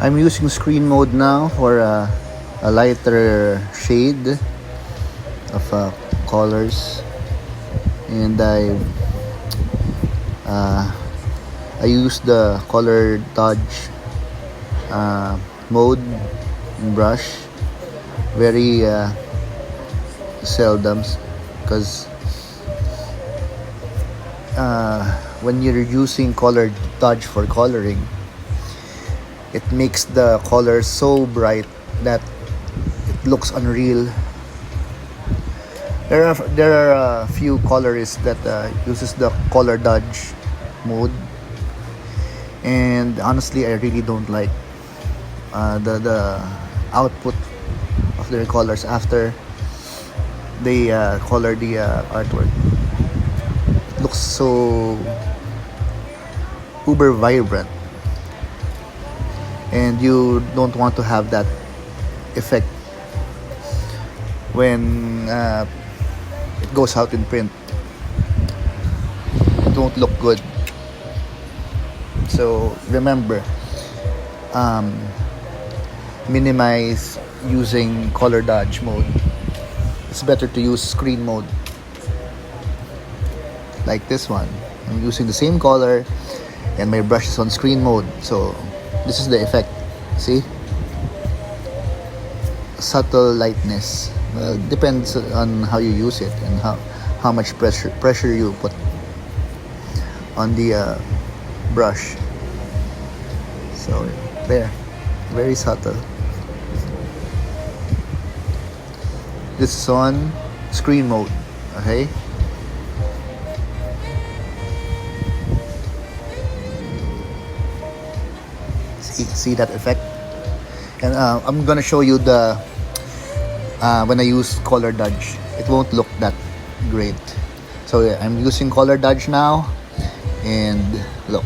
I'm using screen mode now for a lighter shade of colors, and I use the color dodge mode in brush very seldom, because when you're using color dodge for coloring, it makes the color so bright that it looks unreal. There are a few colorists that uses the color dodge mode, and honestly, I really don't like the output of their colors after they color the artwork. It looks so uber vibrant, and you don't want to have that effect when it goes out in print. It won't look good. So remember, minimize using color dodge mode. It's better to use screen mode, like this one. I'm using the same color and my brush is on screen mode, so this is the effect. See, subtle lightness. Well, depends on how you use it and how much pressure you put on the brush. So there, very subtle. This is on screen mode. Okay. See that effect? And I'm gonna show you the when I use color dodge, it won't look that great. So yeah, I'm using color dodge now, and look,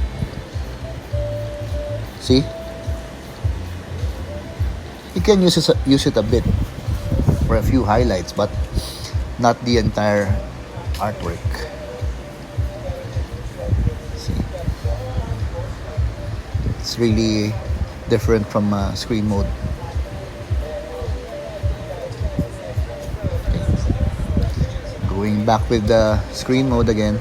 see, you can use it a bit for a few highlights, but not the entire artwork. See, it's really different from screen mode. Going back with the screen mode again.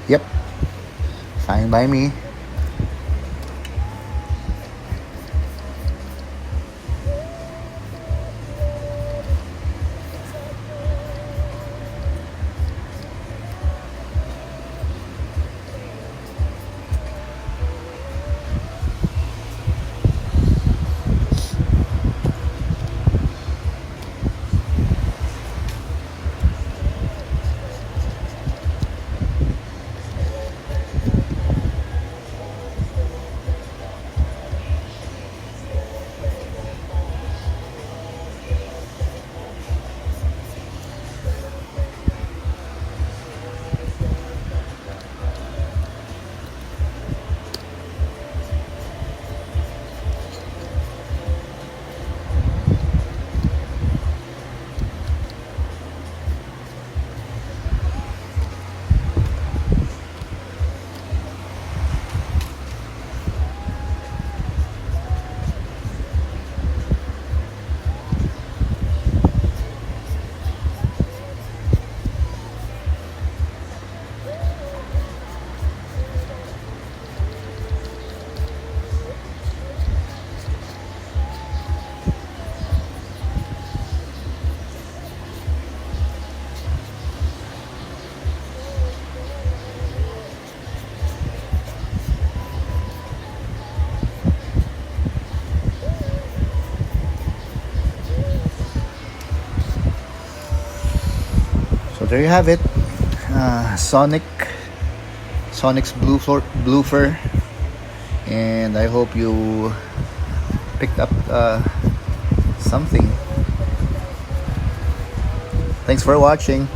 Yep, fine by me. So there you have it. Sonic's blue fur, and I hope you picked up something. Thanks for watching.